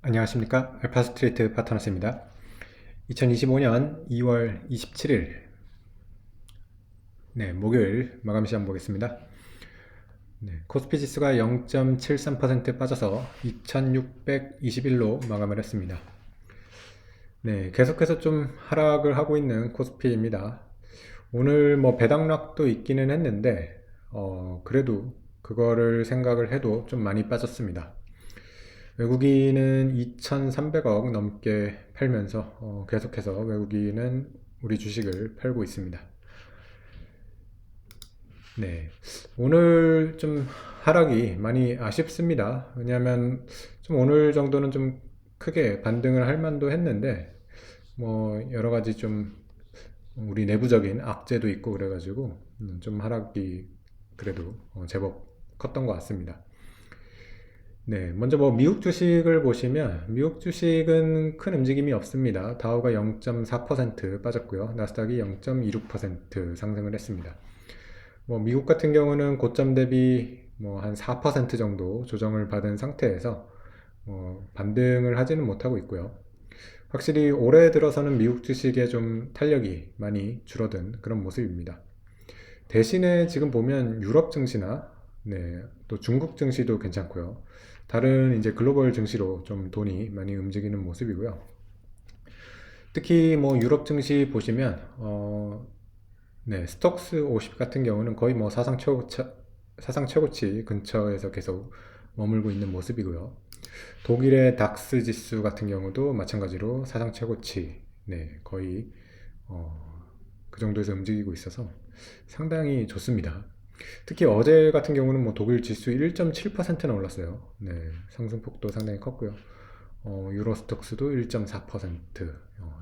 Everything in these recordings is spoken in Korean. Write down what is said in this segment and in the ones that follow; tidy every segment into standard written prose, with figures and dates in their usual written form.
안녕하십니까. 알파스트리트 파트너스입니다. 2025년 2월 27일 목요일 마감 시장 보겠습니다. 코스피 지수가 0.73% 빠져서 2621로 마감을 했습니다. 계속해서 좀 하락을 하고 있는 코스피입니다. 오늘 배당락도 있기는 했는데 그래도 그거를 생각을 해도 좀 많이 빠졌습니다. 외국인은 2,300억 넘게 팔면서 계속해서 외국인은 우리 주식을 팔고 있습니다. 오늘 좀 하락이 많이 아쉽습니다. 왜냐하면 좀 오늘 정도는 좀 크게 반등을 할 만도 했는데 여러 가지 좀 우리 내부적인 악재도 있고 그래가지고 좀 하락이 그래도 제법 컸던 것 같습니다. 먼저 미국 주식을 보시면 미국 주식은 큰 움직임이 없습니다. 다우가 0.4% 빠졌고요. 나스닥이 0.26% 상승을 했습니다. 미국 같은 경우는 고점 대비 한 4% 정도 조정을 받은 상태에서 반등을 하지는 못하고 있고요. 확실히 올해 들어서는 미국 주식의 좀 탄력이 많이 줄어든 그런 모습입니다. 대신에 지금 보면 유럽 증시나 또 중국 증시도 괜찮고요. 다른 이제 글로벌 증시로 좀 돈이 많이 움직이는 모습이고요. 특히 유럽 증시 보시면 스톡스 50 같은 경우는 거의 사상 최고치 근처에서 계속 머물고 있는 모습이고요. 독일의 닥스 지수 같은 경우도 마찬가지로 사상 최고치 거의 그 정도에서 움직이고 있어서 상당히 좋습니다. 특히 어제 같은 경우는 독일 지수 1.7%나 올랐어요. 상승폭도 상당히 컸고요. 유로스톡스도 1.4%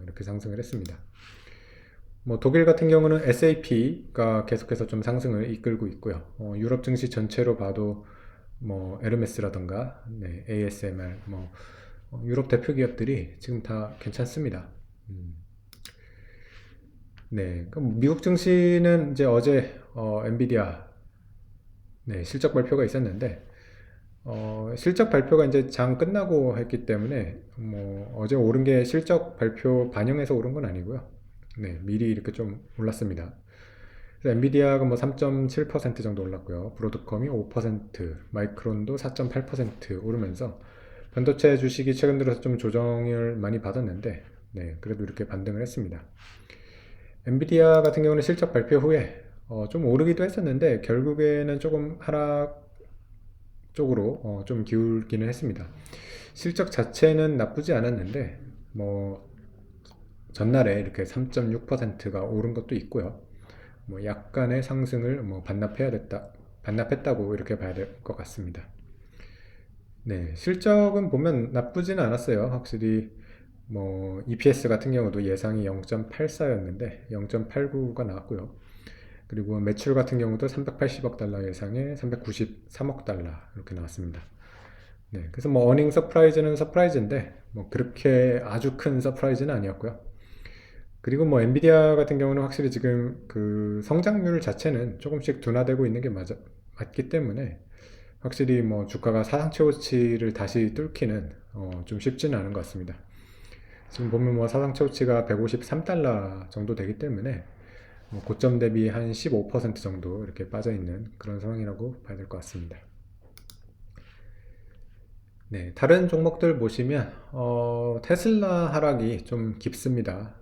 이렇게 상승을 했습니다. 독일 같은 경우는 SAP가 계속해서 좀 상승을 이끌고 있고요. 유럽 증시 전체로 봐도 에르메스라던가 ASMR 유럽 대표 기업들이 지금 다 괜찮습니다. 그럼 미국 증시는 이제 어제 엔비디아 실적 발표가 있었는데 실적 발표가 이제 장 끝나고 했기 때문에 어제 오른 게 실적 발표 반영해서 오른 건 아니고요. 미리 이렇게 좀 올랐습니다. 그래서 엔비디아가 3.7% 정도 올랐고요. 브로드컴이 5%, 마이크론도 4.8% 오르면서 반도체 주식이 최근 들어서 좀 조정을 많이 받았는데 그래도 이렇게 반등을 했습니다. 엔비디아 같은 경우는 실적 발표 후에 좀 오르기도 했었는데 결국에는 조금 하락 쪽으로 좀 기울기는 했습니다. 실적 자체는 나쁘지 않았는데 전날에 이렇게 3.6%가 오른 것도 있고요. 약간의 상승을 반납했다고 이렇게 봐야 될 것 같습니다. 실적은 보면 나쁘지는 않았어요. 확실히 EPS 같은 경우도 예상이 0.84였는데 0.89가 나왔고요. 그리고 매출 같은 경우도 380억 달러 예상에 393억 달러 이렇게 나왔습니다. 그래서 어닝 서프라이즈는 서프라이즈인데 그렇게 아주 큰 서프라이즈는 아니었고요. 그리고 엔비디아 같은 경우는 확실히 지금 그 성장률 자체는 조금씩 둔화되고 있는 게 맞기 때문에 확실히 주가가 사상 최고치를 다시 뚫기는 좀 쉽지는 않은 것 같습니다. 지금 보면 사상 최고치가 153달러 정도 되기 때문에 고점 대비 한 15% 정도 이렇게 빠져 있는 그런 상황이라고 봐야 될 것 같습니다. 다른 종목들 보시면 테슬라 하락이 좀 깊습니다.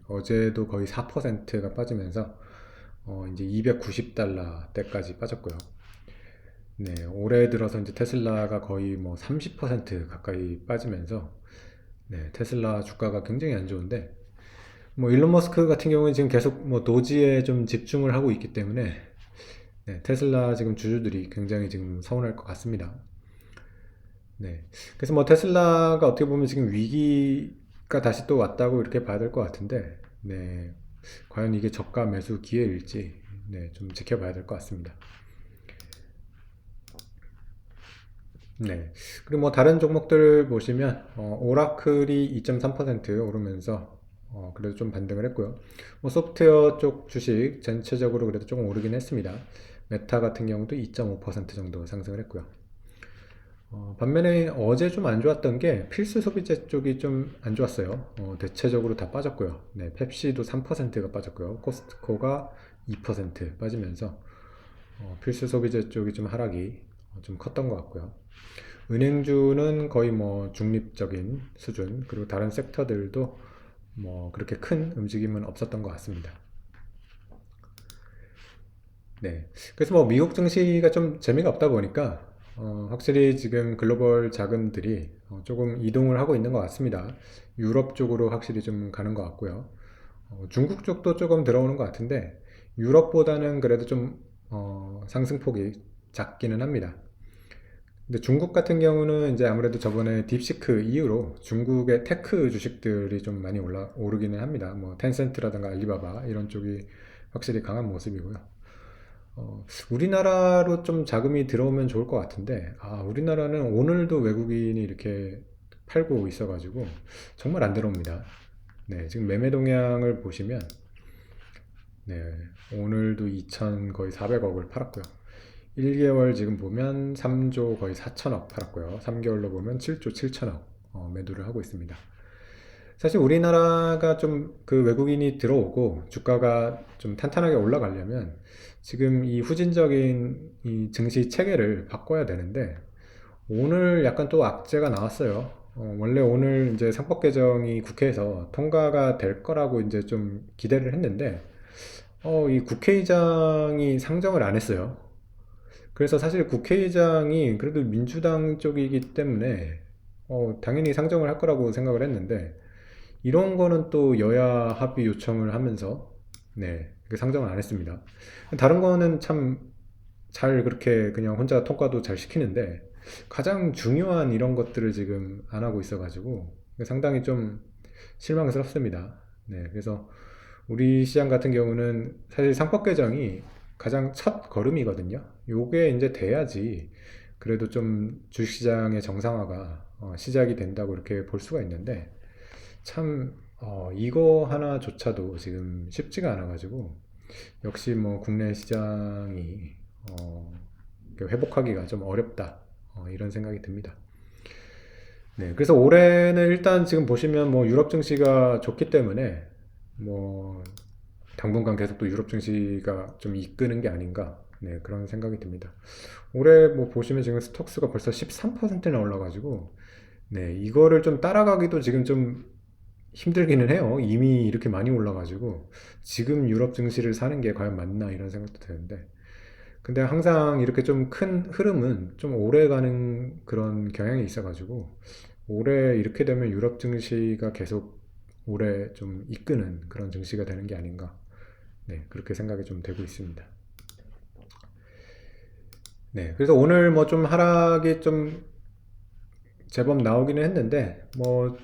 어제도 거의 4%가 빠지면서 이제 290달러대까지 빠졌고요. 올해 들어서 이제 테슬라가 거의 30% 가까이 빠지면서 테슬라 주가가 굉장히 안 좋은데 일론 머스크 같은 경우는 지금 계속 도지에 좀 집중을 하고 있기 때문에 테슬라 지금 주주들이 굉장히 지금 서운할 것 같습니다. 그래서 테슬라가 어떻게 보면 지금 위기가 다시 또 왔다고 이렇게 봐야 될 것 같은데 과연 이게 저가 매수 기회일지 좀 지켜봐야 될 것 같습니다. 그리고 다른 종목들 보시면 오라클이 2.3% 오르면서 그래도 좀 반등을 했고요. 소프트웨어 쪽 주식 전체적으로 그래도 조금 오르긴 했습니다. 메타 같은 경우도 2.5% 정도 상승을 했고요. 반면에 어제 좀 안 좋았던 게 필수 소비재 쪽이 좀 안 좋았어요. 대체적으로 다 빠졌고요. 네, 펩시도 3%가 빠졌고요. 코스트코가 2% 빠지면서 필수 소비재 쪽이 좀 하락이 좀 컸던 것 같고요. 은행주는 거의 뭐 중립적인 수준, 그리고 다른 섹터들도 뭐 그렇게 큰 움직임은 없었던 것 같습니다. 네. 그래서 뭐 미국 증시가 좀 재미가 없다 보니까 확실히 지금 글로벌 자금들이 조금 이동을 하고 있는 것 같습니다. 유럽 쪽으로 확실히 좀 가는 것 같고요. 중국 쪽도 조금 들어오는 것 같은데 유럽보다는 그래도 좀 상승폭이 작기는 합니다. 근데 중국 같은 경우는 이제 아무래도 저번에 딥시크 이후로 중국의 테크 주식들이 좀 많이 오르기는 합니다. 뭐 텐센트라든가 알리바바 이런 쪽이 확실히 강한 모습이고요. 우리나라로 좀 자금이 들어오면 좋을 것 같은데, 우리나라는 오늘도 외국인이 이렇게 팔고 있어가지고 정말 안 들어옵니다. 네, 지금 매매 동향을 보시면, 네, 오늘도 2천 거의 400억을 팔았고요. 1개월 지금 보면 3조 거의 4천억 팔았고요. 3개월로 보면 7조 7천억 매도를 하고 있습니다. 사실 우리나라가 좀 그 외국인이 들어오고 주가가 좀 탄탄하게 올라가려면 지금 이 후진적인 이 증시 체계를 바꿔야 되는데 오늘 약간 또 악재가 나왔어요. 원래 오늘 이제 상법 개정이 국회에서 통과가 될 거라고 이제 좀 기대를 했는데 이 국회의장이 상정을 안 했어요. 그래서 사실 국회의장이 그래도 민주당 쪽이기 때문에 당연히 상정을 할 거라고 생각을 했는데 이런 거는 또 여야 합의 요청을 하면서 네, 그 상정을 안 했습니다. 다른 거는 참 잘 그렇게 그냥 혼자 통과도 잘 시키는데 가장 중요한 이런 것들을 지금 안 하고 있어가지고 상당히 좀 실망스럽습니다. 네, 그래서 우리 시장 같은 경우는 사실 상법 개정이 가장 첫 걸음이거든요. 요게 이제 돼야지 그래도 좀 주식시장의 정상화가 시작이 된다고 이렇게 볼 수가 있는데 참 이거 하나조차도 지금 쉽지가 않아가지고 역시 뭐 국내 시장이 회복하기가 좀 어렵다 이런 생각이 듭니다. 네, 그래서 올해는 일단 지금 보시면 뭐 유럽 증시가 좋기 때문에 뭐 당분간 계속 또 유럽 증시가 좀 이끄는 게 아닌가 네, 그런 생각이 듭니다. 올해 뭐 보시면 지금 스톡스가 벌써 13%나 올라가지고 네, 이거를 좀 따라가기도 지금 좀 힘들기는 해요. 이미 이렇게 많이 올라가지고 지금 유럽 증시를 사는 게 과연 맞나 이런 생각도 드는데 근데 항상 이렇게 좀 큰 흐름은 좀 오래 가는 그런 경향이 있어가지고 올해 이렇게 되면 유럽 증시가 계속 올해 좀 이끄는 그런 증시가 되는 게 아닌가 네 그렇게 생각이 좀 되고 있습니다. 네 그래서 오늘 뭐 좀 하락이 좀 제법 나오기는 했는데 뭐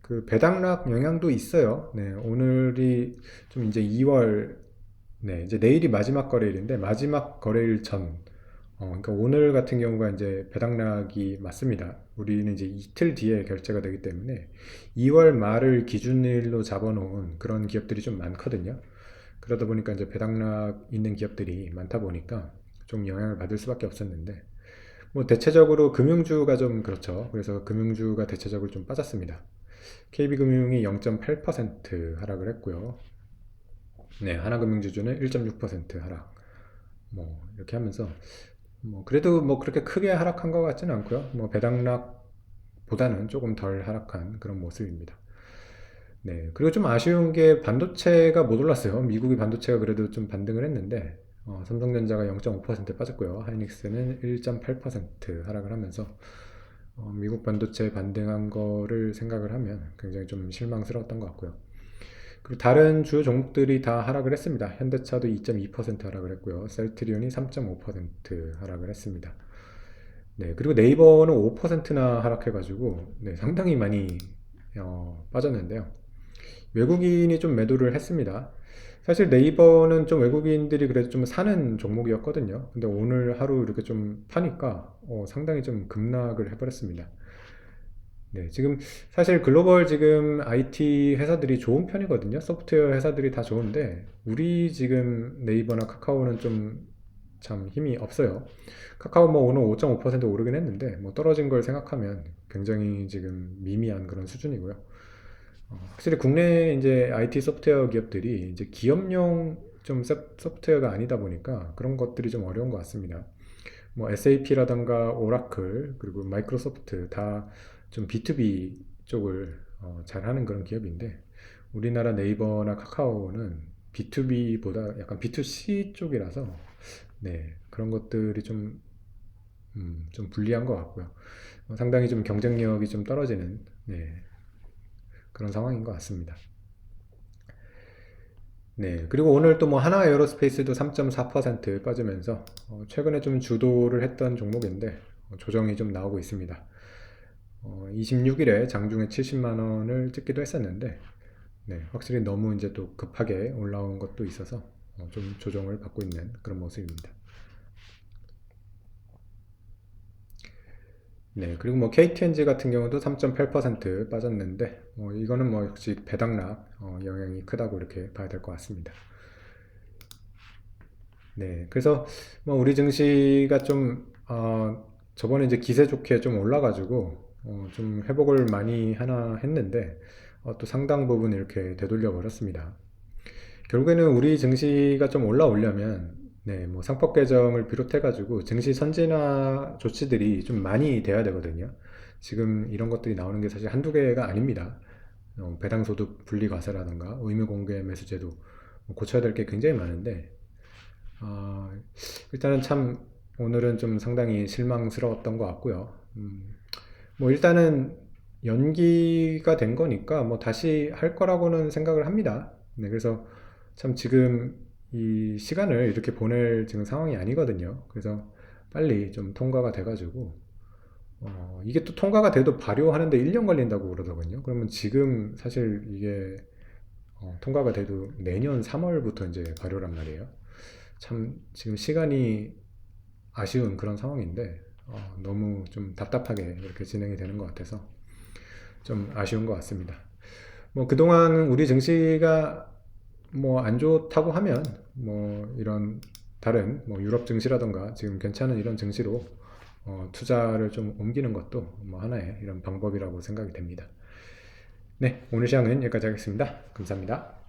그 배당락 영향도 있어요. 네, 오늘이 좀 이제 2월, 네, 이제 내일이 마지막 거래일인데 마지막 거래일 전, 그러니까 오늘 같은 경우가 이제 배당락이 맞습니다. 우리는 이제 이틀 뒤에 결제가 되기 때문에 2월 말을 기준일로 잡아놓은 그런 기업들이 좀 많거든요. 그러다 보니까 이제 배당락 있는 기업들이 많다 보니까 좀 영향을 받을 수밖에 없었는데 뭐 대체적으로 금융주가 좀 그렇죠. 그래서 금융주가 대체적으로 좀 빠졌습니다. KB금융이 0.8% 하락을 했고요. 네, 하나금융지주는 1.6% 하락. 뭐 이렇게 하면서 뭐 그래도 뭐 그렇게 크게 하락한 것 같지는 않고요. 뭐 배당락보다는 조금 덜 하락한 그런 모습입니다. 네, 그리고 좀 아쉬운 게 반도체가 못 올랐어요. 미국의 반도체가 그래도 좀 반등을 했는데 삼성전자가 0.5% 빠졌고요. 하이닉스는 1.8% 하락을 하면서 미국 반도체 반등한 거를 생각을 하면 굉장히 좀 실망스러웠던 것 같고요. 그리고 다른 주요 종목들이 다 하락을 했습니다. 현대차도 2.2% 하락을 했고요. 셀트리온이 3.5% 하락을 했습니다. 네, 그리고 네이버는 5%나 하락해가지고 네, 상당히 많이 빠졌는데요. 외국인이 좀 매도를 했습니다. 사실 네이버는 좀 외국인들이 그래도 좀 사는 종목이었거든요. 근데 오늘 하루 이렇게 좀 파니까 상당히 좀 급락을 해버렸습니다. 네, 지금 사실 글로벌 지금 IT 회사들이 좋은 편이거든요. 소프트웨어 회사들이 다 좋은데 우리 지금 네이버나 카카오는 좀 참 힘이 없어요. 카카오 뭐 오늘 5.5% 오르긴 했는데 뭐 떨어진 걸 생각하면 굉장히 지금 미미한 그런 수준이고요. 확실히 국내 이제 IT 소프트웨어 기업들이 이제 기업용 좀 소프트웨어가 아니다 보니까 그런 것들이 좀 어려운 것 같습니다. 뭐 SAP라던가 오라클 그리고 마이크로소프트 다 좀 B2B 쪽을 잘 하는 그런 기업인데 우리나라 네이버나 카카오는 B2B보다 약간 B2C 쪽이라서 네, 그런 것들이 좀 불리한 것 같고요. 상당히 좀 경쟁력이 좀 떨어지는 네, 그런 상황인 것 같습니다. 네, 그리고 오늘 또 뭐 하나 에어로스페이스도 3.4% 빠지면서 최근에 좀 주도를 했던 종목인데 조정이 좀 나오고 있습니다. 26일에 장중에 70만 원을 찍기도 했었는데 네, 확실히 너무 이제 또 급하게 올라온 것도 있어서 좀 조정을 받고 있는 그런 모습입니다. 네, 그리고 뭐 KTNG 같은 경우도 3.8% 빠졌는데 이거는 뭐 역시 배당락 영향이 크다고 이렇게 봐야 될 것 같습니다. 네, 그래서 뭐 우리 증시가 좀 저번에 이제 기세 좋게 좀 올라가지고 좀 회복을 많이 하나 했는데 또 상당 부분 이렇게 되돌려 버렸습니다. 결국에는 우리 증시가 좀 올라오려면 네, 뭐 상법 개정을 비롯해 가지고 증시 선진화 조치들이 좀 많이 돼야 되거든요. 지금 이런 것들이 나오는 게 사실 한두 개가 아닙니다. 배당소득 분리과세라든가 의무공개 매수제도 뭐 고쳐야 될 게 굉장히 많은데 어, 일단은 참 오늘은 좀 상당히 실망스러웠던 것 같고요. 뭐 일단은 연기가 된 거니까 뭐 다시 할 거라고는 생각을 합니다. 네, 그래서 참 지금 이 시간을 이렇게 보낼 지금 상황이 아니거든요. 그래서 빨리 좀 통과가 돼가지고 이게 또 통과가 돼도 발효하는데 1년 걸린다고 그러더군요. 그러면 지금 사실 이게 통과가 돼도 내년 3월부터 이제 발효란 말이에요. 참 지금 시간이 아쉬운 그런 상황인데 너무 좀 답답하게 이렇게 진행이 되는 것 같아서 좀 아쉬운 것 같습니다. 뭐 그동안 우리 증시가 뭐 안 좋다고 하면 뭐 이런 다른 뭐 유럽 증시라던가 지금 괜찮은 이런 증시로 투자를 좀 옮기는 것도 뭐 하나의 이런 방법이라고 생각이 됩니다. 네, 오늘 시간은 여기까지 하겠습니다. 감사합니다.